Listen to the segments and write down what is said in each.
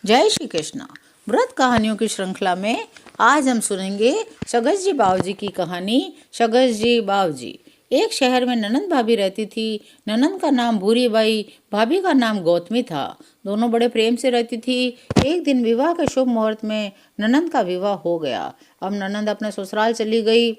जय श्री कृष्ण। व्रत कहानियों की श्रृंखला में आज हम सुनेंगे सगज जी बावजी की कहानी। सगज जी बावजी। एक शहर में ननंद भाभी रहती थी। ननंद का नाम भूरी बाई, भाभी का नाम गौतमी था। दोनों बड़े प्रेम से रहती थी। एक दिन विवाह के शुभ मुहूर्त में ननंद का विवाह हो गया। अब ननंद अपने ससुराल चली गई।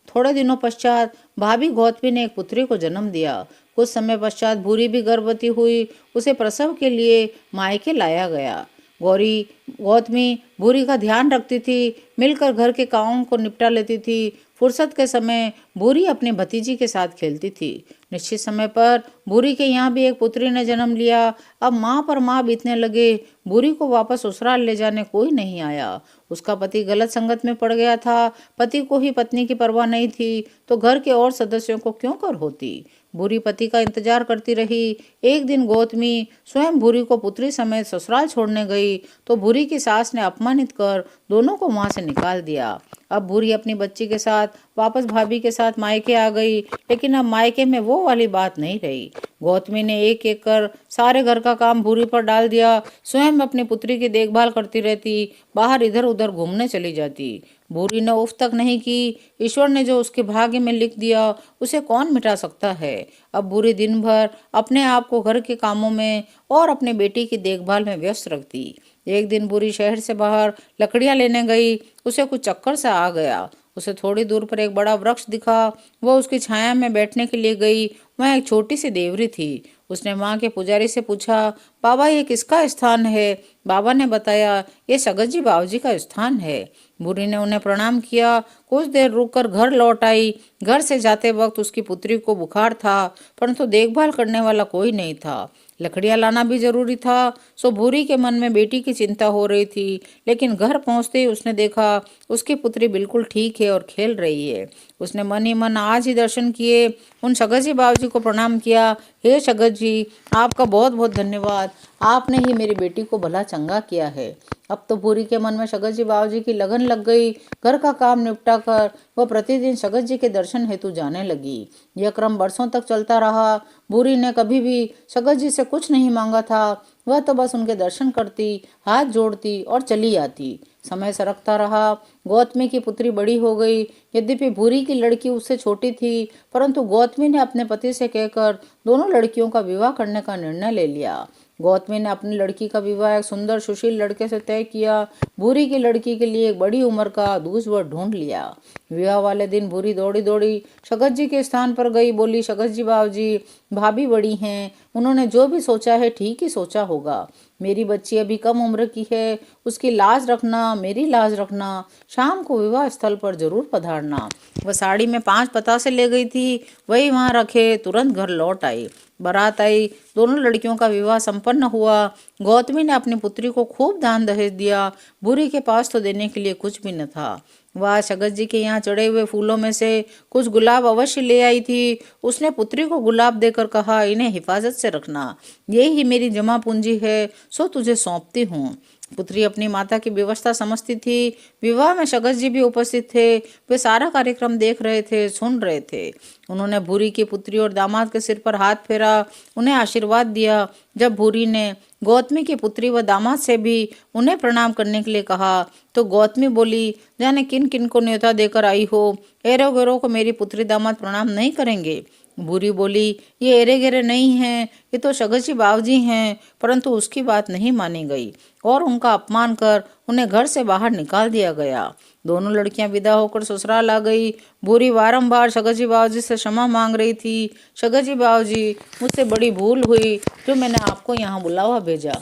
थोड़े दिनों पश्चात भाभी गौतमी ने एक पुत्री को जन्म दिया। कुछ समय पश्चात भूरी भी गर्भवती हुई। उसे प्रसव के लिए मायके लाया गया। गौतमी भूरी का ध्यान रखती थी, मिलकर घर के कामों को निपटा लेती थी। फुर्सत के समय भूरी अपनी भतीजी के साथ खेलती थी। निश्चित समय पर भूरी के यहाँ भी एक पुत्री ने जन्म लिया। अब माँ पर माँ बीतने लगे। भूरी को वापस ससुराल ले जाने कोई नहीं आया। उसका पति गलत संगत में पड़ गया था। पति को ही पत्नी की परवाह नहीं थी तो घर के और सदस्यों को क्यों कर होती। भूरी पति का इंतजार करती रही। एक दिन गौतमी स्वयं भूरी को पुत्री समेत ससुराल छोड़ने गई तो भूरी की सास ने अपमानित कर दोनों को वहां से निकाल दिया। अब भूरी अपनी बच्ची के साथ वापस भाभी के साथ मायके आ गई, लेकिन अब मायके में वो वाली बात नहीं रही। गौतमी ने एक एक कर सारे घर का काम भूरी पर डाल दिया। स्वयं अपनी पुत्री की देखभाल करती रहती, बाहर इधर उधर घूमने चली जाती। भूरी ने उफ तक नहीं की। ईश्वर ने जो उसके भाग्य में लिख दिया उसे कौन मिटा सकता है। अब भूरी दिन भर अपने आप को घर के कामों में और अपने बेटी की देखभाल में व्यस्त रखती। एक दिन भूरी शहर से बाहर लकड़ियां लेने गई। उसे कुछ चक्कर सा आ गया। उसे थोड़ी दूर पर एक बड़ा वृक्ष दिखा। वह उसकी छाया में बैठने के लिए गई। वह एक छोटी सी देवरी थी। उसने माँ के पुजारी से पूछा, बाबा ये किसका स्थान है। बाबा ने बताया, ये सगजी बावजी का स्थान है। भूरी ने उन्हें प्रणाम किया। कुछ देर रुककर घर लौट आई। घर से जाते वक्त उसकी पुत्री को बुखार था, परंतु देखभाल करने वाला कोई नहीं था। लकड़ियां लाना भी जरूरी था, सो भूरी के मन में बेटी की चिंता हो रही थी। लेकिन घर पहुंचते ही उसने देखा उसकी पुत्री बिल्कुल ठीक है और खेल रही है। उसने मन ही मन आज ही दर्शन किए। उन सगत जी बाबूजी को प्रणाम किया। हे सगत जी, आपका बहुत बहुत धन्यवाद। आपने ही मेरी बेटी को भला चंगा किया है। अब तो भूरी के मन में सगत जी बाबूजी की लगन लग गई। घर का काम निपटा कर वह प्रतिदिन सगत जी के दर्शन हेतु जाने लगी। यह क्रम बरसों तक चलता रहा। भूरी ने कभी भी सगत जी से कुछ नहीं मांगा था। वह तो बस उनके दर्शन करती, हाथ जोड़ती और चली आती। समय सरकता रहा। गौतमी की पुत्री बड़ी हो गई। यद्यपि भूरी की लड़की उससे छोटी थी, परंतु गौतमी ने अपने पति से कहकर दोनों लड़कियों का विवाह करने का निर्णय ले लिया। गौतमी ने अपनी लड़की का विवाह एक सुंदर सुशील लड़के से तय किया। भूरी की लड़की के लिए एक बड़ी उम्र का दूसरा ढूंढ लिया। विवाह वाले दिन भूरी दौड़ी दौड़ी सगत जी के स्थान पर गई। बोली, सगत जी बाबूजी, भाभी बड़ी हैं, उन्होंने जो भी सोचा है ठीक ही सोचा होगा। मेरी बच्ची अभी कम उम्र की है, उसकी लाज रखना, मेरी लाज रखना। शाम को विवाह स्थल पर जरूर पधारना। वह साड़ी में 5 पतासे ले गई थी, वही वहां रखे तुरंत घर लौट आई। बारात आई। दोनों लड़कियों का विवाह संपन्न हुआ। गौतमी ने अपनी पुत्री को खूब दान दहेज दिया। भूरी के पास तो देने के लिए कुछ भी न था। वह सगत जी के यहाँ चढ़े हुए फूलों में से कुछ गुलाब अवश्य ले आई थी। उसने पुत्री को गुलाब देकर कहा, इन्हें हिफाजत से रखना, ये ही मेरी जमा पूंजी है, सो तुझे सौंपती हूँ। पुत्री अपनी माता की व्यवस्था समझती थी। विवाह में सगत जी भी उपस्थित थे। वे सारा कार्यक्रम देख रहे थे, सुन रहे थे। उन्होंने भूरी की पुत्री और दामाद के सिर पर हाथ फेरा, उन्हें आशीर्वाद दिया। जब भूरी ने गौतमी की पुत्री व दामाद से भी उन्हें प्रणाम करने के लिए कहा तो गौतमी बोली, जाने किन किन को न्योता देकर आई हो। एरो गेरो को मेरी पुत्री दामाद प्रणाम नहीं करेंगे। भूरी बोली, ये एरे गेरे नहीं हैं, ये तो सगत जी बावजी हैं। परंतु उसकी बात नहीं मानी गई और उनका अपमान कर उन्हें घर से बाहर निकाल दिया गया। दोनों लड़कियां विदा होकर ससुराल आ गई। भूरी बारंबार सगत जी बावजी से क्षमा मांग रही थी। सगत जी बावजी, मुझसे बड़ी भूल हुई जो मैंने आपको यहाँ बुलावा भेजा।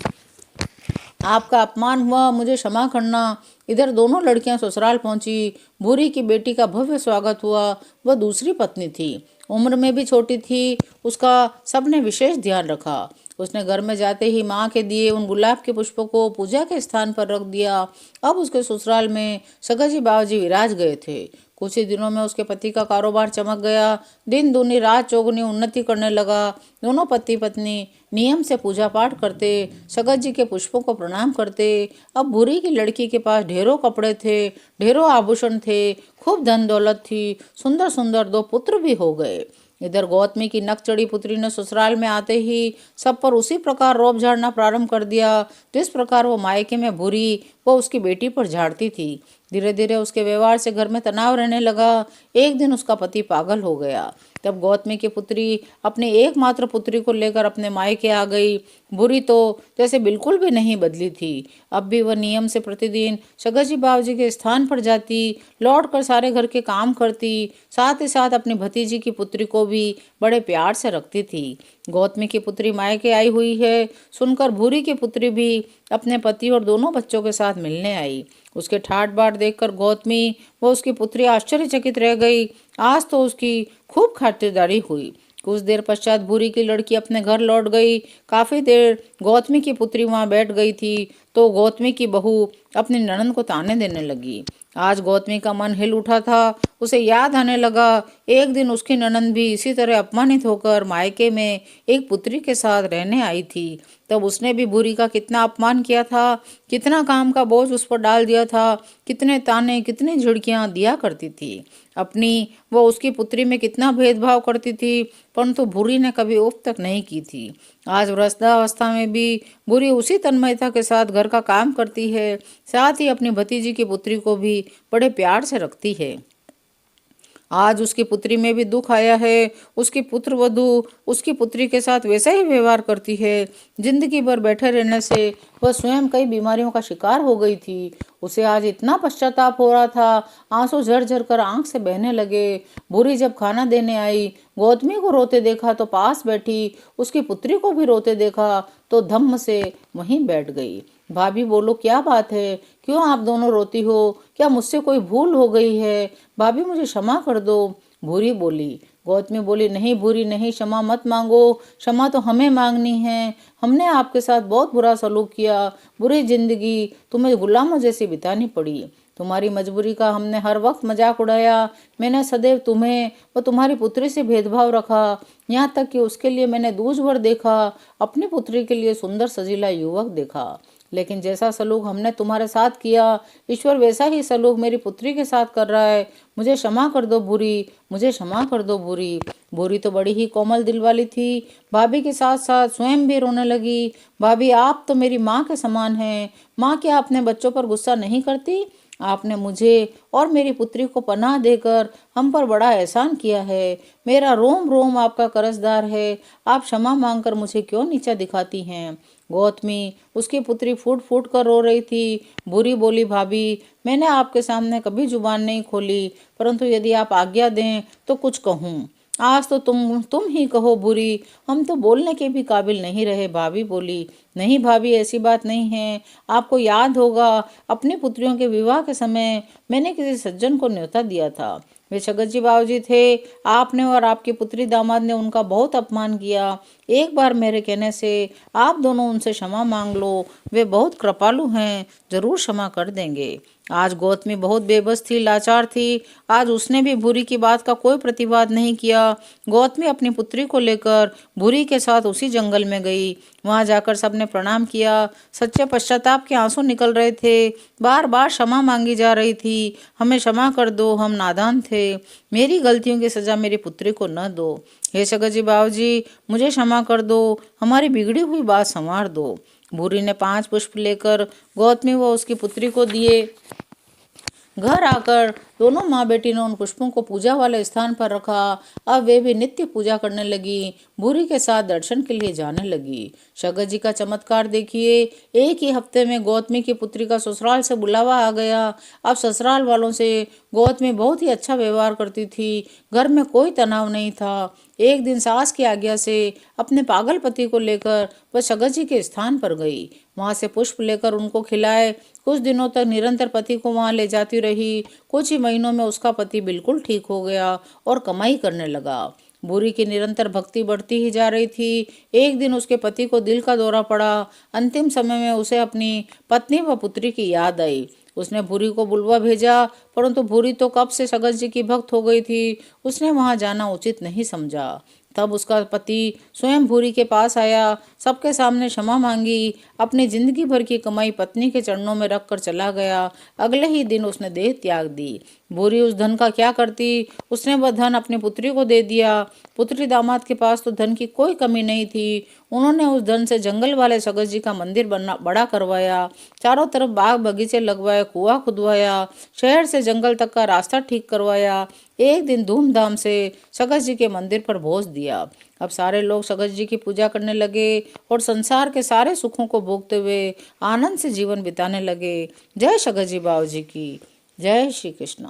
आपका अपमान हुआ, मुझे क्षमा करना। इधर दोनों लड़कियां ससुराल पहुंची। भूरी की बेटी का भव्य स्वागत हुआ। वह दूसरी पत्नी थी, उम्र में भी छोटी थी। उसका सबने विशेष ध्यान रखा। उसने घर में जाते ही माँ के दिए उन गुलाब के पुष्पों को पूजा के स्थान पर रख दिया। अब उसके ससुराल में सगत जी बावजी विराज गए थे। कुछ ही दिनों में उसके पति का कारोबार चमक गया। दिन दूनी रात चौगुनी उन्नति करने लगा। दोनों पति पत्नी नियम से पूजा पाठ करते, सगत जी के पुष्पों को प्रणाम करते। अब भूरी की लड़की के पास ढेरों कपड़े थे, ढेरों आभूषण थे, खूब धन दौलत थी। सुंदर सुंदर 2 पुत्र भी हो गए। इधर गौतमी की नक चढ़ी पुत्री ने ससुराल में आते ही सब पर उसी प्रकार रौब झाड़ना प्रारंभ कर दिया जिस प्रकार वो मायके में बुरी वो उसकी बेटी पर झाड़ती थी। धीरे धीरे उसके व्यवहार से घर में तनाव रहने लगा। एक दिन उसका पति पागल हो गया। तब गौतमी की पुत्री अपनी एकमात्र पुत्री को लेकर अपने मायके आ गई। बुरी तो जैसे बिल्कुल भी नहीं बदली थी। अब भी वह नियम से प्रतिदिन शगजी बाबूजी के स्थान पर जाती, लौट कर सारे घर के काम करती, साथ ही साथ अपनी भतीजी की पुत्री को भी बड़े प्यार से रखती थी। गौतमी की पुत्री मायके आई हुई है सुनकर भूरी की पुत्री भी अपने पति और दोनों बच्चों के साथ मिलने आई। उसके ठाट बाट देखकर गौतमी व उसकी पुत्री आश्चर्यचकित रह गई। आज तो उसकी खूब खातिरदारी हुई। कुछ देर पश्चात भूरी की लड़की अपने घर लौट गई। काफी देर गौतमी की पुत्री वहां बैठ गई थी तो गौतमी की बहू अपनी ननद को ताने देने लगी। आज गौतमी का मन हिल उठा था। उसे याद आने लगा एक दिन उसकी ननद भी इसी तरह अपमानित होकर मायके में एक पुत्री के साथ रहने आई थी। तब उसने भी भूरी का कितना अपमान किया था, कितना काम का बोझ उस पर डाल दिया था, कितने ताने कितनी झिड़कियां दिया करती थी। अपनी वो उसकी पुत्री में कितना भेदभाव करती थी, परंतु भूरी ने कभी उफ तक नहीं की थी। आज वृद्धावस्था में भी भूरी उसी तन्मयता के साथ घर का काम करती है, साथ ही अपनी भतीजी की पुत्री को भी बड़े प्यार से रखती है। आज उसकी पुत्री में भी दुख आया है। उसकी पुत्र वधू उसकी पुत्री के साथ वैसा ही व्यवहार करती है। जिंदगी भर बैठे रहने से वह स्वयं कई बीमारियों का शिकार हो गई थी। उसे आज इतना पश्चाताप हो रहा था, आंसू झरझर कर आंख से बहने लगे। बुरी जब खाना देने आई, गौतमी को रोते देखा तो पास बैठी, उसकी पुत्री को भी रोते देखा तो धम्म से वहीं बैठ गई। भाभी बोलो क्या बात है, क्यों आप दोनों रोती हो, क्या मुझसे कोई भूल हो गई है? भाभी मुझे क्षमा कर दो। भूरी बोली। गौतमी बोली नहीं भूरी नहीं, क्षमा मत मांगो, क्षमा तो हमें मांगनी है। हमने आपके साथ बहुत बुरा सलूक किया, बुरी जिंदगी तुम्हें गुलामों जैसी बितानी पड़ी। तुम्हारी मजबूरी का हमने हर वक्त मजाक उड़ाया। मैंने सदैव तुम्हें व तुम्हारी पुत्री से भेदभाव रखा, यहाँ तक कि उसके लिए मैंने दूज भर देखा, अपनी पुत्री के लिए सुंदर सजीला युवक देखा। लेकिन जैसा सलूक हमने तुम्हारे साथ किया, ईश्वर वैसा ही सलूक मेरी पुत्री के साथ कर रहा है। मुझे क्षमा कर दो भूरी, मुझे क्षमा कर दो भूरी। भूरी तो बड़ी ही कोमल दिल वाली थी। भाभी के साथ साथ स्वयं भी रोने लगी। भाभी आप तो मेरी माँ के समान हैं। माँ क्या अपने बच्चों पर गुस्सा नहीं करती? आपने मुझे और मेरी पुत्री को पनाह देकर हम पर बड़ा एहसान किया है। मेरा रोम रोम आपका कर्जदार है। आप क्षमा मांगकर मुझे क्यों नीचा दिखाती हैं? गौतमी उसकी पुत्री फूट फूट कर रो रही थी। बुरी बोली भाभी मैंने आपके सामने कभी जुबान नहीं खोली, परंतु यदि आप आज्ञा दें तो कुछ कहूँ। आज तो तुम ही कहो बुरी, हम तो बोलने के भी काबिल नहीं रहे। भाभी बोली नहीं भाभी ऐसी बात नहीं है। आपको याद होगा अपनी पुत्रियों के विवाह के समय मैंने किसी सज्जन को न्योता दिया था। वे शगजी बाबूजी थे। आपने और आपकी पुत्री दामाद ने उनका बहुत अपमान किया। एक बार मेरे कहने से आप दोनों उनसे क्षमा मांग लो। वे बहुत कृपालु हैं, जरूर क्षमा कर देंगे। आज गौतमी बहुत बेबस थी, लाचार थी। आज उसने भी भूरी की बात का कोई प्रतिवाद नहीं किया। गौतमी अपनी पुत्री को लेकर भूरी के साथ उसी जंगल में गई। वहां जाकर सबने प्रणाम किया। सच्चे पश्चाताप के आंसू निकल रहे थे। बार बार क्षमा मांगी जा रही थी। हमें क्षमा कर दो, हम नादान थे। मेरी गलतियों की सजा मेरी पुत्री को न दो। हे शगजी बाबूजी मुझे क्षमा कर दो, हमारी बिगड़ी हुई बात संवार दो। भूरी ने 5 पुष्प लेकर गौतमी व उसकी पुत्री को दिए। घर आकर दोनों माँ बेटी ने उन पुष्पों को पूजा वाले स्थान पर रखा। अब वे भी नित्य पूजा करने लगी। भूरी के साथ दर्शन के लिए जाने लगी। शगत जी का चमत्कार देखिए। एक ही हफ्ते में गौतमी की पुत्री का ससुराल से बुलावा आ गया। अब ससुराल वालों से गौतमी बहुत ही अच्छा व्यवहार करती थी। घर में कोई तनाव नहीं था। एक दिन सास की आज्ञा से अपने पागल पति को लेकर वह शगत जी के स्थान पर गई। वहां से पुष्प लेकर उनको खिलाए। कुछ दिनों तक निरंतर पति को वहां ले जाती रही। कुछ ही महीनों में उसका पति बिल्कुल ठीक हो गया और कमाई करने लगा। बुरी की निरंतर भक्ति बढ़ती ही जा रही थी। एक दिन उसके पति को दिल का दौरा पड़ा। अंतिम समय में उसे अपनी पत्नी व पुत्री की याद आई। उसने भूरी को बुलवा भेजा, परंतु भूरी तो कब से शगत जी की भक्त हो गई थी। उसने वहां जाना उचित नहीं समझा। तब उसका पति स्वयं भूरी के पास आया, सबके सामने क्षमा मांगी, अपनी जिंदगी भर की कमाई पत्नी के चरणों में रखकर चला गया। अगले ही दिन उसने देह त्याग दी। भूरी उस धन का क्या करती? उसने वह धन अपनी पुत्री को दे दिया। पुत्री दामाद के पास तो धन की कोई कमी नहीं थी। उन्होंने उस धन से जंगल वाले सगत जी का मंदिर बड़ा करवाया, चारों तरफ बाग बगीचे लगवाए, कुआं खुदवाया, शहर से जंगल तक का रास्ता ठीक करवाया। एक दिन धूमधाम से सगत जी के मंदिर पर भोज दिया। अब सारे लोग सगत जी की पूजा करने लगे और संसार के सारे सुखों को भोगते हुए आनंद से जीवन बिताने लगे। जय सगत जी बाबू जी की। जय श्री कृष्ण।